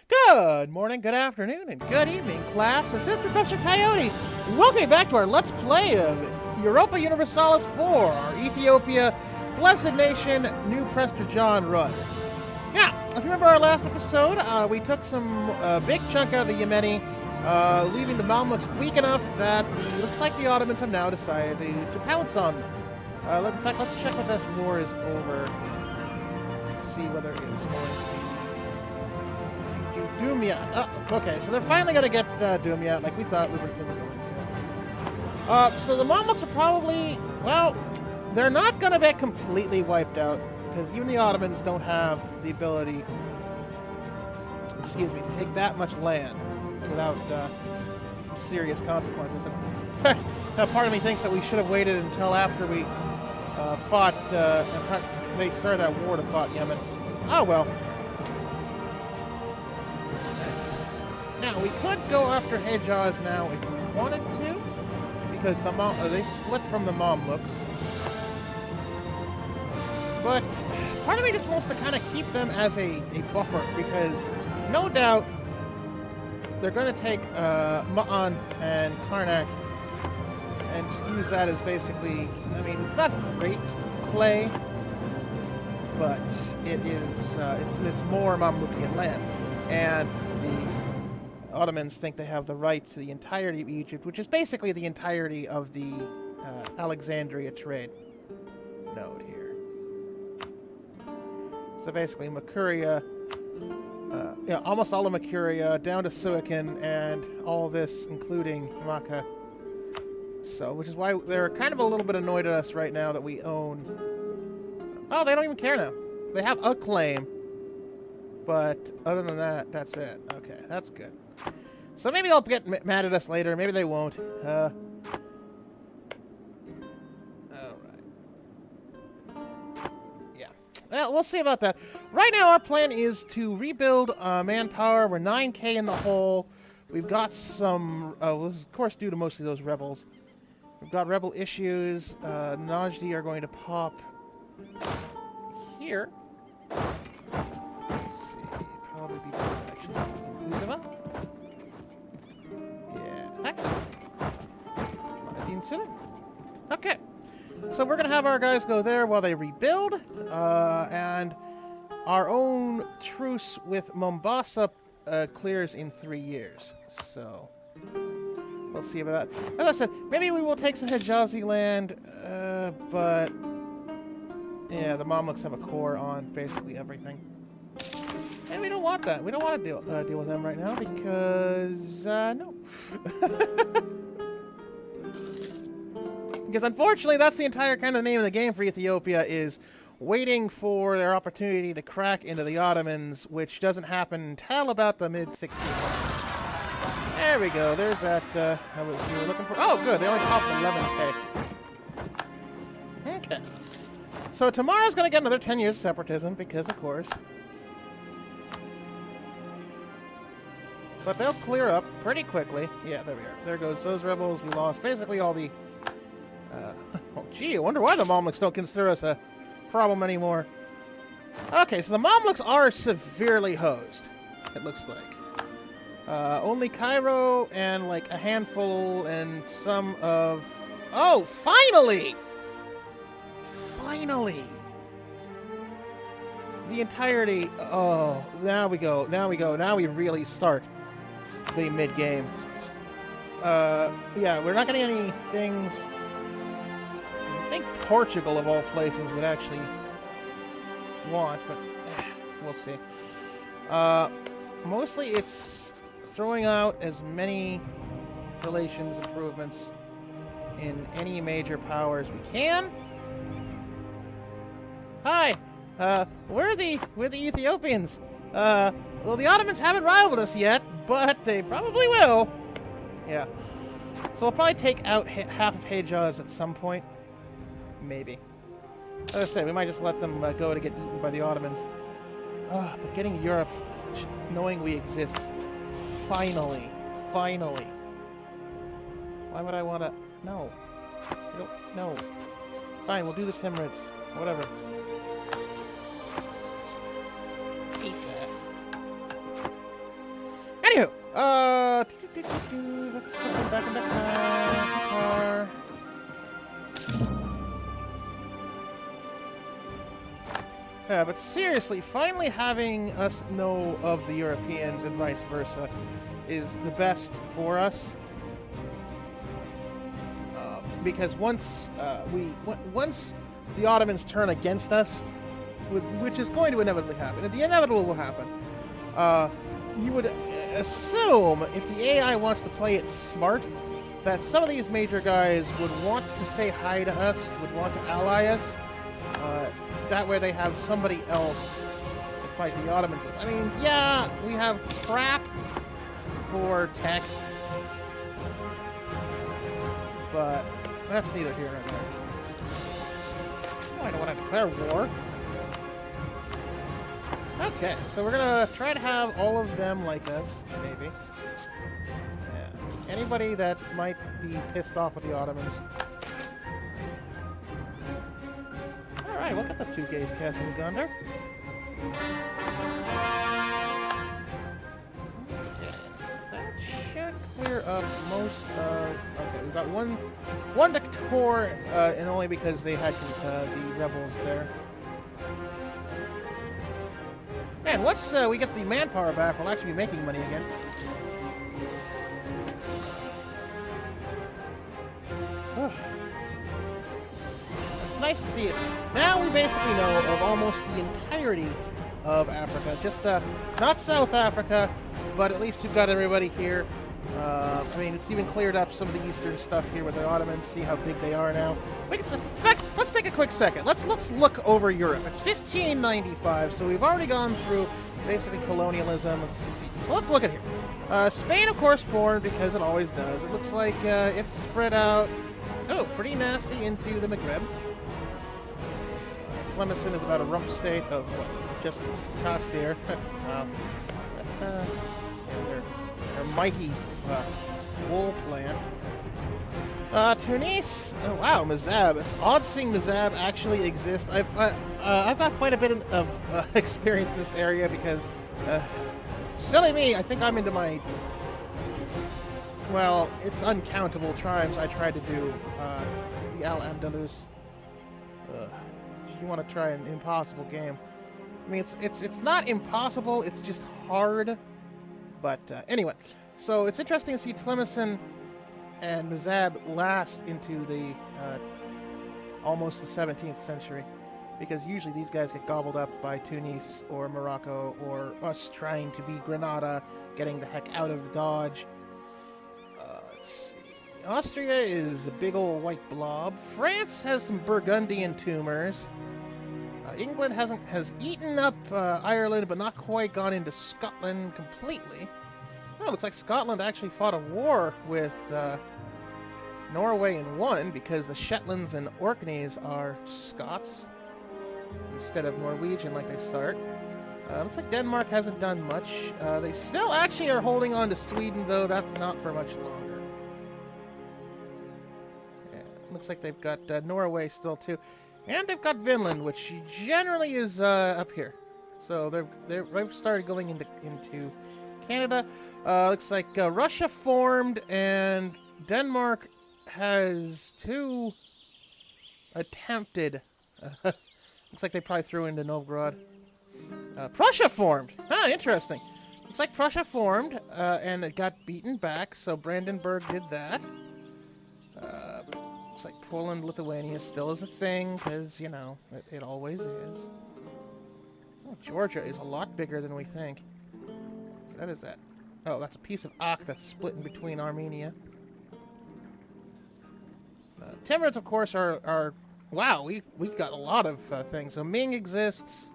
Good morning, good afternoon, and good evening, class. This is Professor Coyote. Welcome back to our Let's Play of Europa Universalis 4, our Ethiopia Blessed Nation New Prester John run. Now, if you remember our last episode, we took some big chunk out of the Yemeni, leaving the Mamluks weak enough that it looks like the Ottomans have now decided to pounce on them. In fact, let's check when this war is over. See whether it's going to be Dumyat. Oh, okay, so they're finally going to get Dumyat like we thought we were going to. So the Mamluks are probably, well, they're not going to get completely wiped out, because even the Ottomans don't have the ability, to take that much land without some serious consequences. In fact, part of me thinks that we should have waited until after we they started that war to fight Yemen. Oh well. Now, we could go after Hejaz now if we wanted to, because they split from the Mamluks. But part of me just wants to kind of keep them as a buffer, because no doubt they're going to take Ma'an and Karnak and just use that as basically, I mean, it's not great play, but it is, it's more Mamlukian land. And the Ottomans think they have the right to the entirety of Egypt, which is basically the entirety of the Alexandria trade node here. So basically, Makuria, almost all of Makuria, down to Suakin, and all this, including Maka. So, which is why they're kind of a little bit annoyed at us right now that we own. Oh, they don't even care now. They have a claim, but other than that, that's it. Okay, that's good. So maybe they'll get mad at us later. Maybe they won't. Alright. Yeah. Well, we'll see about that. Right now, our plan is to rebuild manpower. We're 9K in the hole. We've got some... this is, of course, due to mostly those rebels. We've got rebel issues. Najdi are going to pop here. Let's see. Probably be good, actually. Uzuma? Okay, so we're going to have our guys go there while they rebuild, and our own truce with Mombasa clears in 3 years, so we'll see about that. As I said, maybe we will take some Hijazi land, but yeah, the Mamluks have a core on basically everything. And we don't want that. We don't want to deal with them right now because, no. Because unfortunately, that's the entire kind of name of the game for Ethiopia, is waiting for their opportunity to crack into the Ottomans, which doesn't happen until about the mid-60s. There we go. There's that, we were looking for. Oh, good. They only popped 11K. Okay. So tomorrow's going to get another 10 years of separatism, because, of course. But they'll clear up pretty quickly. Yeah, there we are. There goes those rebels. We lost basically all the... oh, gee, I wonder why the Mamluks don't consider us a problem anymore. Okay, so the Mamluks are severely hosed, it looks like. Only Cairo and, like, a handful and some of... Oh, finally! Finally! The entirety... Oh, now we go. Now we really start the mid-game. Yeah, we're not getting any things... I think Portugal, of all places, would actually want, but we'll see. Mostly it's throwing out as many relations improvements in any major power as we can. Hi! We're the Ethiopians. Well, the Ottomans haven't rivaled us yet, but they probably will. Yeah. So we'll probably take out half of Hejaz at some point. Maybe. As I said, we might just let them go to get eaten by the Ottomans. But getting Europe, knowing we exist, finally. Why would I want to... No. No. Fine, we'll do the Timurids. Whatever. Eat that. Let's put them back in the guitar. Yeah, but seriously, finally having us know of the Europeans and vice versa is the best for us. Because once the Ottomans turn against us, which is going to inevitably happen, and the inevitable will happen, you would assume, if the AI wants to play it smart, that some of these major guys would want to say hi to us, would want to ally us. That way they have somebody else to fight the Ottomans with. I mean, yeah, we have crap for tech, but that's neither here nor there. Oh, I don't want to declare war. Okay, so we're gonna try to have all of them like us, maybe. Yeah. Anybody that might be pissed off with the Ottomans. Alright, look at the two gays casting Gunder. That should clear up most of... Okay, we've got one Dictator, and only because they had the rebels there. Man, once we get the manpower back, we'll actually be making money again. It's nice to see it. Now we basically know of almost the entirety of Africa. Just not South Africa, but at least we've got everybody here. I mean, it's even cleared up some of the eastern stuff here with the Ottomans. See how big they are now. In fact, let's take a quick second. Let's look over Europe. It's 1595, so we've already gone through basically colonialism. So let's look at here. Spain, of course, formed because it always does. It looks like it's spread out, pretty nasty into the Maghreb. Tlemcen is about a rump state of just Castir. Wow. Their mighty wool plant. Tunis. Oh, wow, Mazab. It's odd seeing Mazab actually exist. I've got quite a bit of experience in this area because, silly me, I think I'm into my, well, it's uncountable tribes I tried to do the Al-Andalus. If you want to try an impossible game. I mean, it's not impossible, it's just hard. But anyway, so it's interesting to see Tlemcen and Mazab last into the almost the 17th century, because usually these guys get gobbled up by Tunis or Morocco or us trying to be Granada, getting the heck out of Dodge. Let's see. Austria is a big old white blob. France has some Burgundian tumors. England has eaten up Ireland, but not quite gone into Scotland completely. Oh, it looks like Scotland actually fought a war with Norway and won, because the Shetlands and Orkneys are Scots instead of Norwegian like they start. Looks like Denmark hasn't done much. They still actually are holding on to Sweden, though that's not for much longer. Yeah, looks like they've got Norway still too. And they've got Vinland, which generally is up here. So they've started going into Canada. Looks like Russia formed, and Denmark has two attempted. Looks like they probably threw into Novgorod. Prussia formed. Huh, interesting. Looks like Prussia formed, and it got beaten back. So Brandenburg did that. Looks like Poland, Lithuania still is a thing, because, you know, it always is. Oh, Georgia is a lot bigger than we think. So what is that? Oh, that's a piece of Ak that's split in between Armenia. Timurids, of course, are wow, we've got a lot of things. So Ming exists.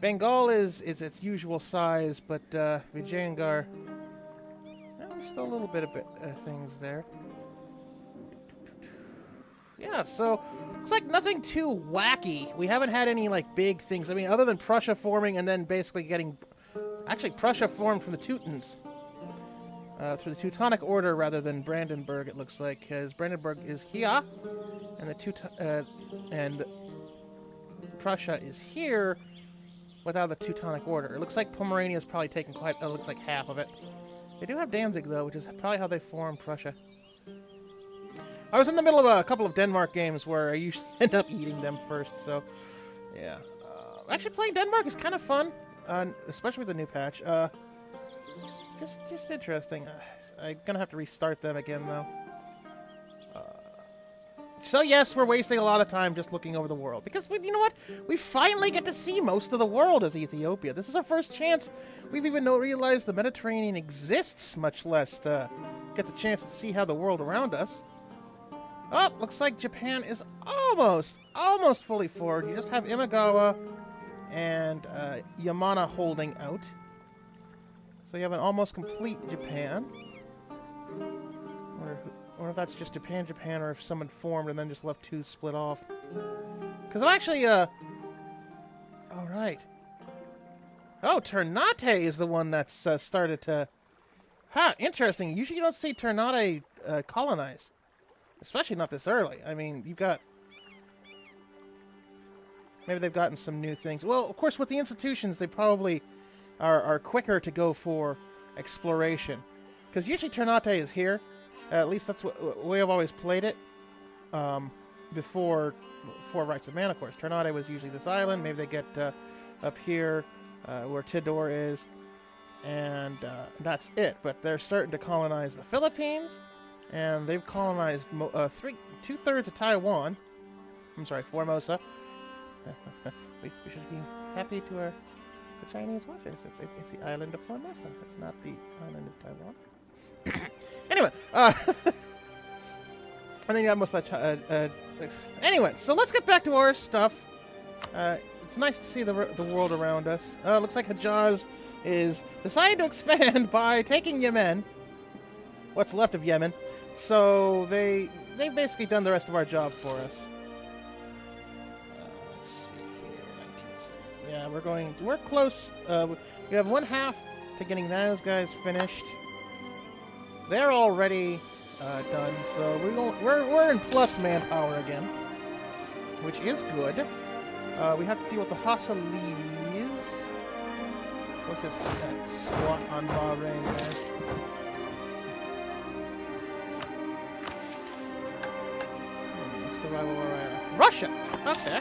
Bengal is its usual size, but Vijayanagara, there's still a little bit of things there. Yeah, so looks like nothing too wacky. We haven't had any like big things. I mean, other than Prussia forming and then basically getting, actually Prussia formed from the Teutons, through the Teutonic Order rather than Brandenburg. It looks like, because Brandenburg is here, and and Prussia is here without the Teutonic Order. It looks like Pomerania is probably taking looks like half of it. They do have Danzig, though, which is probably how they formed Prussia. I was in the middle of a couple of Denmark games where I usually end up eating them first, so yeah. Actually, playing Denmark is kind of fun, especially with the new patch. Just interesting. I'm gonna have to restart them again, though. So yes, we're wasting a lot of time just looking over the world. Because, you know what? We finally get to see most of the world as Ethiopia. This is our first chance we've even realized the Mediterranean exists, much less gets a chance to see how the world around us. Oh, looks like Japan is almost fully forward. You just have Imagawa and Yamana holding out. So you have an almost complete Japan. Or if that's just Japan, or if someone formed and then just left two split off. Because I'm actually, alright. Oh, Ternate is the one that's started to... interesting. Usually you don't see Ternate colonize. Especially not this early. I mean, you've got... Maybe they've gotten some new things. Well, of course, with the institutions, they probably are quicker to go for exploration. Because usually Ternate is here. At least that's what way I've always played it. Before Rites of Man, of course. Ternate was usually this island. Maybe they get up here where Tidor is. And that's it. But they're starting to colonize the Philippines. And they've colonized 2/3 of Taiwan. I'm sorry, Formosa. we should be happy to the Chinese watchers. It's the island of Formosa. It's not the island of Taiwan. Anyway, I think that must anyway, so let's get back to our stuff. It's nice to see the world around us. Looks like Hejaz is deciding to expand by taking Yemen. What's left of Yemen. So they've basically done the rest of our job for us. Let's see here, 1970. Yeah, we're close. We have one half to getting those guys finished. They're already done, so we're in plus manpower again, which is good. We have to deal with the Hassalis. What's this squat on Bahrain, guys? What's the rival Russia! Okay.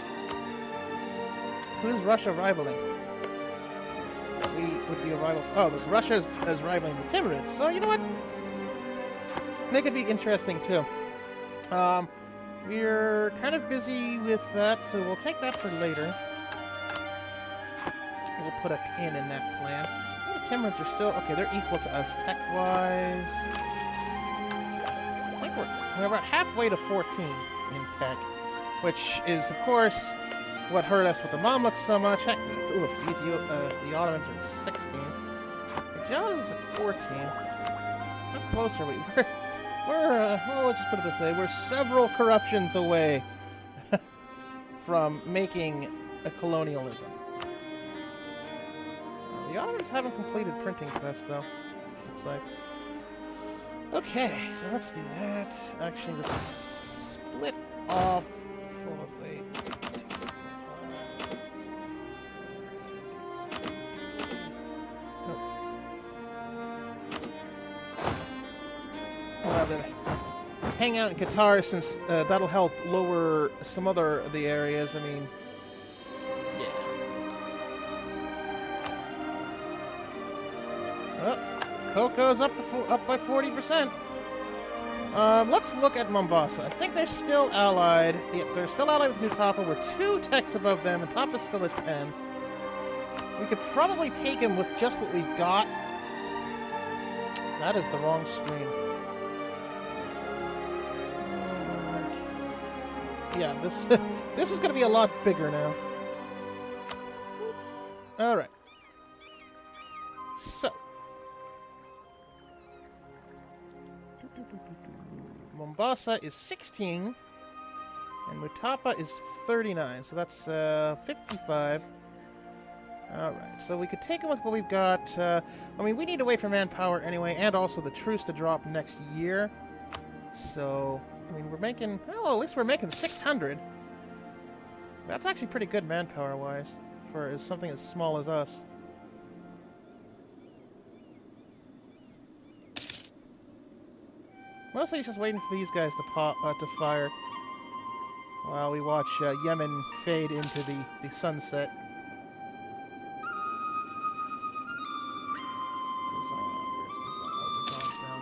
Who's Russia rivaling? With the arrival... Oh, Russia is rivaling the Timurids, so you know what? They could be interesting, too. We're kind of busy with that, so we'll take that for later. We'll put a pin in that plan. The Timurids are still... Okay, they're equal to us tech-wise. I think we're about halfway to 14 in tech, which is, of course, what hurt us with the Mamluks so much. Heck, the Ottomans are at 16. The Jaws is at 14. How close are we? Well, let's just put it this way. We're several corruptions away from making a colonialism. The Ottomans haven't completed printing press, though. Looks like. Okay, so let's do that. Actually, let's split off. Probably. Hang out in Qatar since that'll help lower some other of the areas. I mean, yeah. Oh, Coco's up by 40%. Let's look at Mombasa. I think they're still allied. Yeah, they're still allied with New Tapa. We're 2 techs above them, and Tapa's still at 10. We could probably take him with just what we've got. That is the wrong screen. Yeah, this is going to be a lot bigger now. All right. So. Mombasa is 16, and Mutapa is 39, so that's 55. All right, so we could take them with what we've got. I mean, we need to wait for manpower anyway, and also the truce to drop next year. So... I mean, we're making... Well, at least we're making 600. That's actually pretty good manpower-wise for something as small as us. Mostly just waiting for these guys to fire while we watch Yemen fade into the sunset. Dazon's down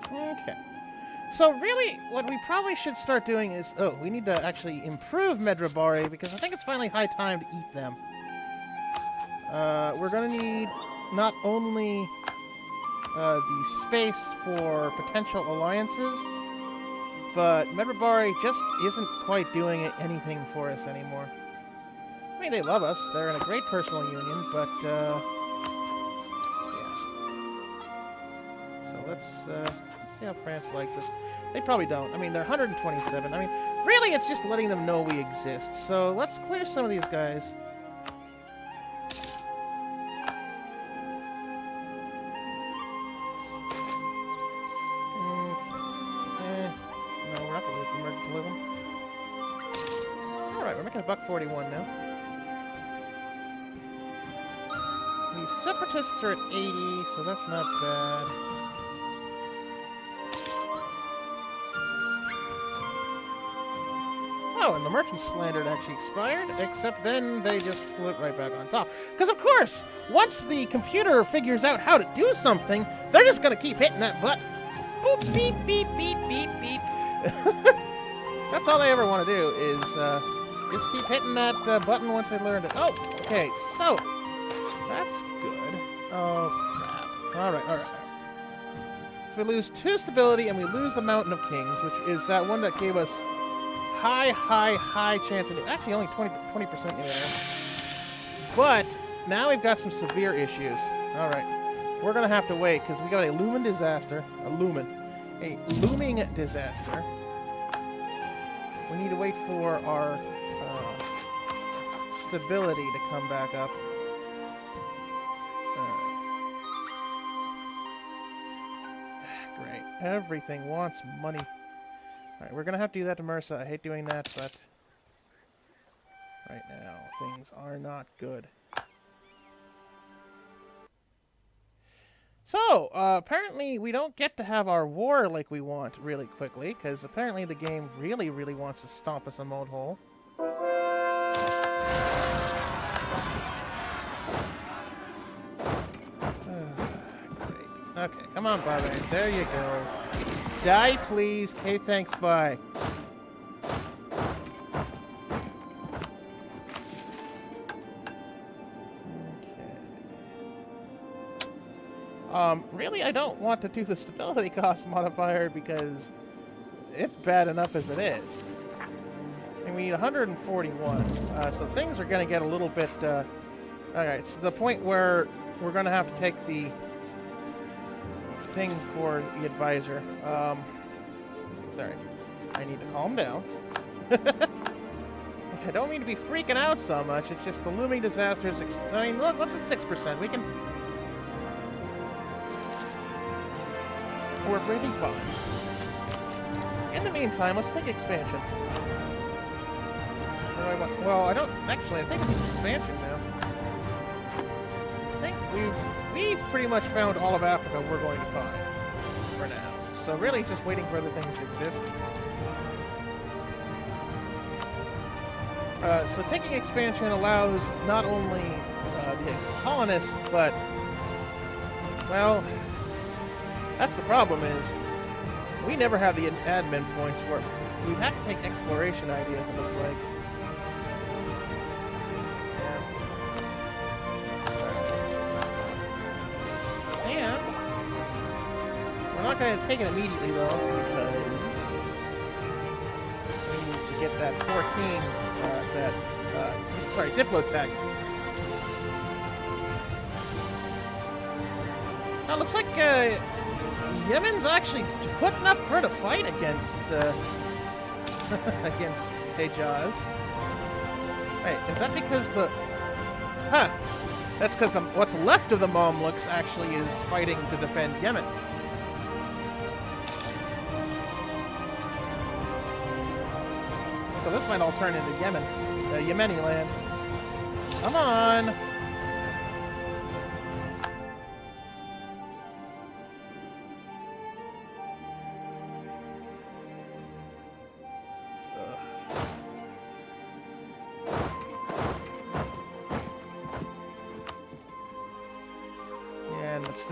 here. Okay. So really, what we probably should start doing is... Oh, we need to actually improve Medrabari, because I think it's finally high time to eat them. We're going to need not only the space for potential alliances, but Medrabari just isn't quite doing anything for us anymore. I mean, they love us. They're in a great personal union, but... yeah. So let's see how France likes us. They probably don't. I mean, they're 127. I mean, really, it's just letting them know we exist. So let's clear some of these guys. No, we're not going to lose them. We're going to live them. Alright, we're making $1.41 now. The Separatists are at 80, so that's not bad. Oh, and the Merchant Slander actually expired, except then they just flew it right back on top. Because, of course, once the computer figures out how to do something, they're just going to keep hitting that button. Boop, beep, beep, beep, beep, beep. That's all they ever want to do, is just keep hitting that button once they learn it. Oh, okay, so, that's good. Oh, crap. Alright. So we lose 2 stability, and we lose the Mountain of Kings, which is that one that gave us... high chance of it. Actually, only 20% in there. But now we've got some severe issues. All right, we're gonna have to wait because we got a looming disaster. A looming disaster. We need to wait for our stability to come back up. Great. Everything wants money. Alright, we're going to have to do that to MRSA. I hate doing that, but right now, things are not good. So, apparently we don't get to have our war like we want really quickly, because apparently the game really wants to stomp us a mode hole. Great. Okay, come on, Barbarian. There you go. Die, please. Okay, thanks, bye. Okay. Really, I don't want to do the stability cost modifier because it's bad enough as it is. And we need 141. So things are going to get a little bit... Alright, so the point where we're going to have to take the thing for the advisor. Sorry. I need to calm down. I don't mean to be freaking out so much. It's just the looming disasters. I mean, look, let's at 6%. We can... We're breaking fine. In the meantime, let's take expansion. Well, I don't... Actually, I think it's expansion now. I think we've pretty much found all of Africa we're going to find for now. So really just waiting for other things to exist. So taking expansion allows not only the colonists, but, well, that's the problem is we never have the admin points for it. We'd have to take exploration ideas, it looks like. We're not going to take it immediately, though, because we need to get that 14, Diplotech. Now, it looks like Yemen's actually putting up for the fight against against Hejaz. Wait, is that because the... Huh. That's because what's left of the Mamluks actually is fighting to defend Yemen. So this might all turn into Yemen. Yemeni land. Come on!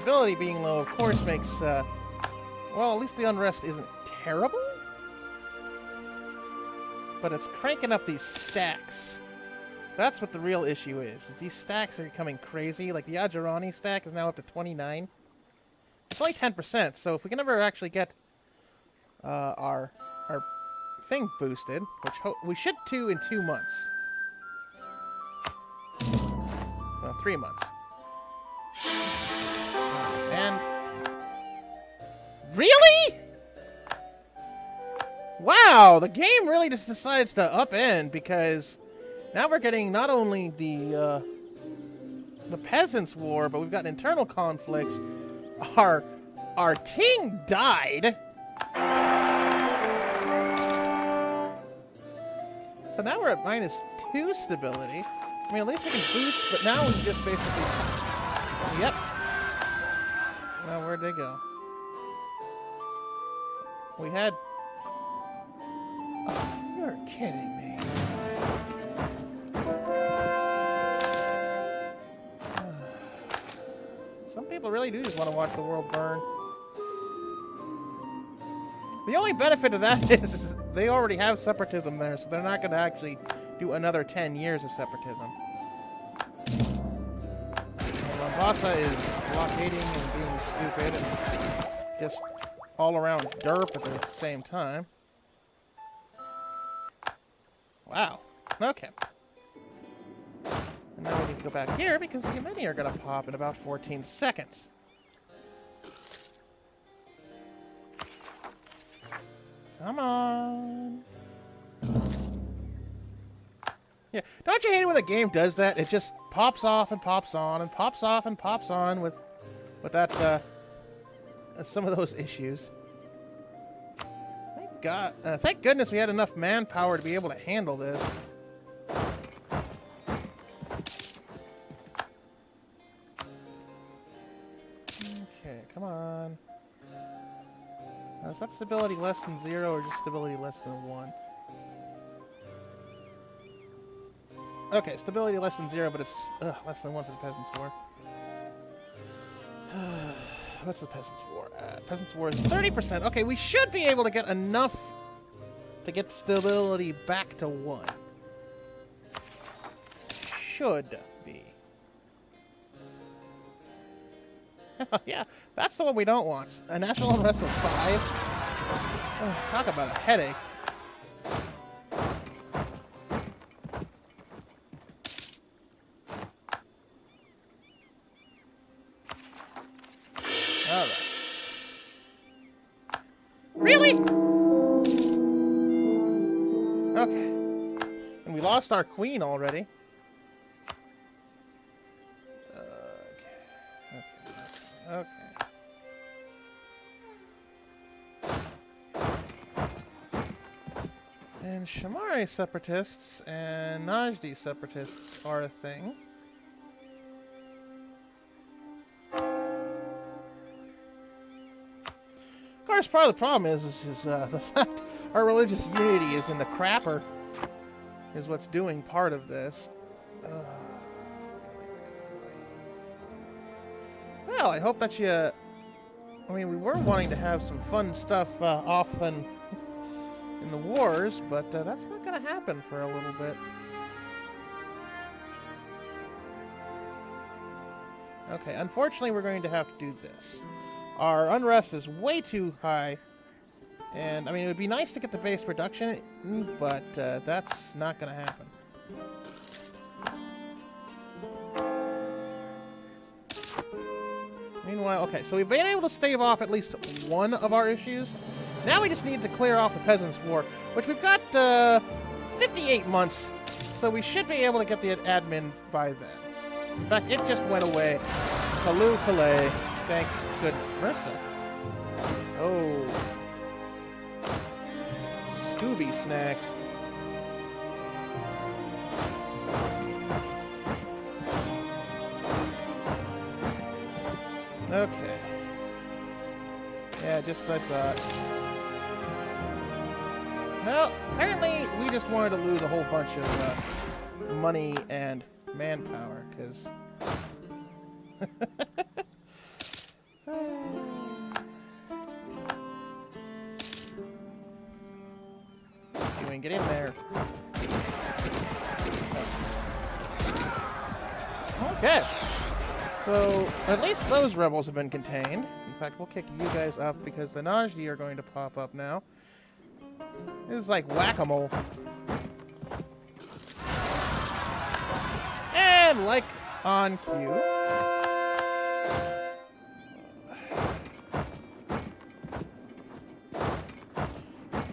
stability being low, of course, makes, well, at least the unrest isn't terrible. But it's cranking up these stacks. That's what the real issue is these stacks are becoming crazy. Like the Ajarani stack is now up to 29. It's only 10%, so if we can ever actually get our thing boosted, which we should do in 2 months. Well, 3 months. And really? Wow, the game really just decides to upend because now we're getting not only the peasants' war, but we've got internal conflicts. Our king died. So now we're at -2 stability. I mean, at least we can boost, but now we just basically... Yep. Well, where'd they go? We had... Oh, you're kidding me. Some people really do just want to watch the world burn. The only benefit of that is they already have separatism there, so they're not going to actually do another 10 years of separatism. Mombasa is blockading and being stupid and just all around derp at the same time. Wow. Okay. And now we need to go back here because the many are going to pop in about 14 seconds. Come on. Yeah, don't you hate it when a game does that? It just pops off and pops on and pops off and pops on with that some of those issues. Thank goodness we had enough manpower to be able to handle this. Okay, come on. Is that stability less than 0 or just stability less than 1? Okay, stability less than 0, but it's less than 1 for the Peasants' War. What's the Peasants' War at? Peasants' War is 30%. Okay, we should be able to get enough to get stability back to 1. Should be. Yeah, that's the one we don't want. A national unrest of 5. Oh, talk about a headache. Alright. Really? Okay. And we lost our queen already. Okay. And Shamari separatists and Najdi separatists are a thing. Of course, part of the problem is the fact our religious unity is in the crapper is what's doing part of this. Well, I hope that you... I mean, we were wanting to have some fun stuff off in the wars, but that's not going to happen for a little bit. Okay, unfortunately, we're going to have to do this. Our unrest is way too high, and, I mean, it would be nice to get the base production, but that's not going to happen. Meanwhile, okay, so we've been able to stave off at least one of our issues. Now we just need to clear off the Peasants' War, which we've got 58 months, so we should be able to get the admin by then. In fact, it just went away. Kalu Kalay, thank goodness. Mercer. Oh. Scooby snacks. Okay. Yeah, just like that. Well, apparently we just wanted to lose a whole bunch of money and manpower, because... Doing, get in there. Okay. So, at least those rebels have been contained. In fact, we'll kick you guys up because the Najdi are going to pop up now. This is like whack-a-mole. And like on cue.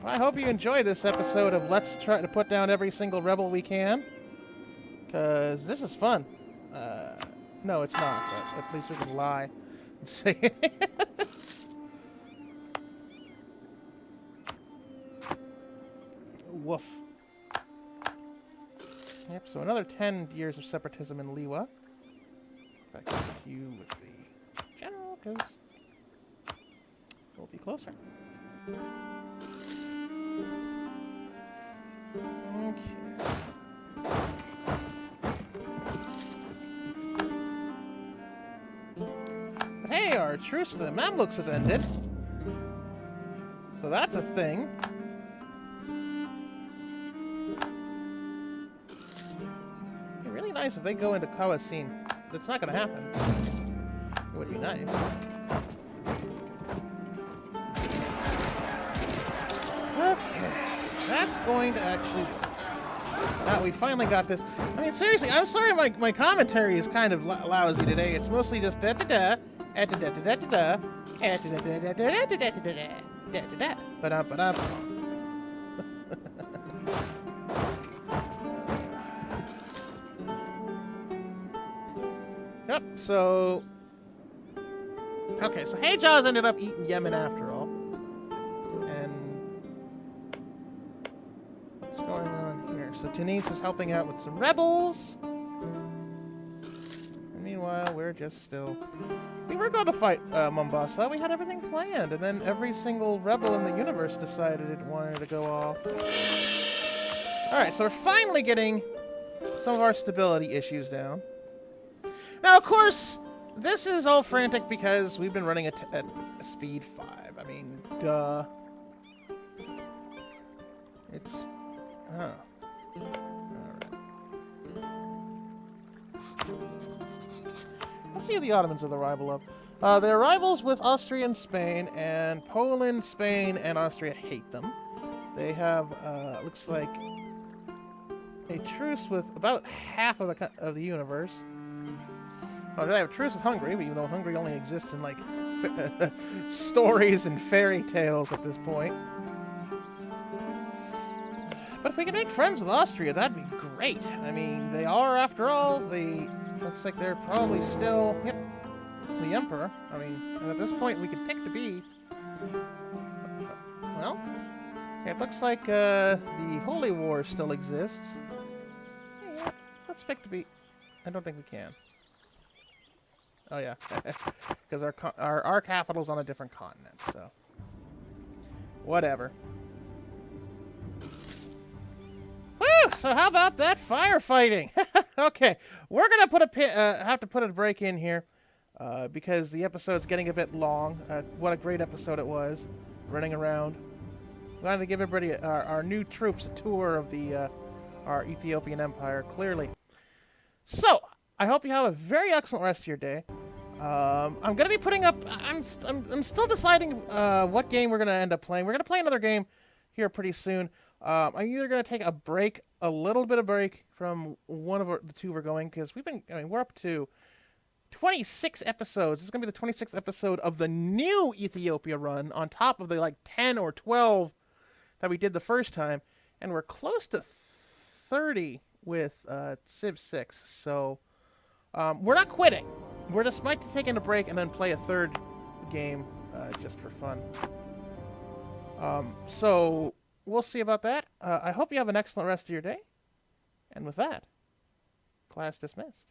I hope you enjoy this episode of Let's Try to Put Down Every Single Rebel We Can. Because this is fun. No, it's not, but at least we can lie and say it. Woof. Yep, so another 10 years of separatism in Liwa. Back to you with the general, because we'll be closer. Okay. But hey, our truce with the Mamluks has ended. So that's a thing. It'd be really nice if they go into Kawasin. That's not going to happen. It would be nice. Okay. That's going to actually... we finally got this. I mean, seriously, I'm sorry my commentary is kind of lousy today. It's mostly just da-da-da, da-da-da-da-da-da, da-da-da-da-da-da-da-da-da, da-da-da, ba-da-ba-da. Yep, so... Okay, so Heyjaws ended up eating Yemen after all. Going on here. So Tunis is helping out with some rebels. And meanwhile, we're just still... We were going to fight Mombasa. We had everything planned. And then every single rebel in the universe decided it wanted to go off. Alright, so we're finally getting some of our stability issues down. Now, of course, this is all frantic because we've been running at speed 5. I mean, duh. It's... Oh. Alright. Let's see who the Ottomans are the rival of. They're rivals with Austria and Spain, and Poland, Spain, and Austria hate them. They have, looks like, a truce with about half of the universe. Oh, they have a truce with Hungary, even though Hungary only exists in, like, stories and fairy tales at this point. But if we can make friends with Austria, that'd be great. I mean, they are, after all, looks like they're probably still, yep, the Emperor. I mean, at this point, we could pick to be. Well, it looks like the Holy War still exists. Yeah, let's pick to be. I don't think we can. Oh, yeah. Because our capital's on a different continent, so. Whatever. Woo! So how about that firefighting? Okay, we're gonna put have to put a break in here because the episode's getting a bit long. What a great episode it was, running around. We wanted to give everybody, our new troops, a tour of our Ethiopian Empire. Clearly. So I hope you have a very excellent rest of your day. I'm gonna be putting up. I'm still deciding what game we're gonna end up playing. We're gonna play another game here pretty soon. I'm either going to take a little bit of break from one of the two we're going, because we're up to 26 episodes. This is going to be the 26th episode of the new Ethiopia run, on top of the, like, 10 or 12 that we did the first time, and we're close to 30 with Civ 6, so we're not quitting. We're just might be taking a break and then play a third game just for fun. So... We'll see about that. I hope you have an excellent rest of your day. And with that, class dismissed.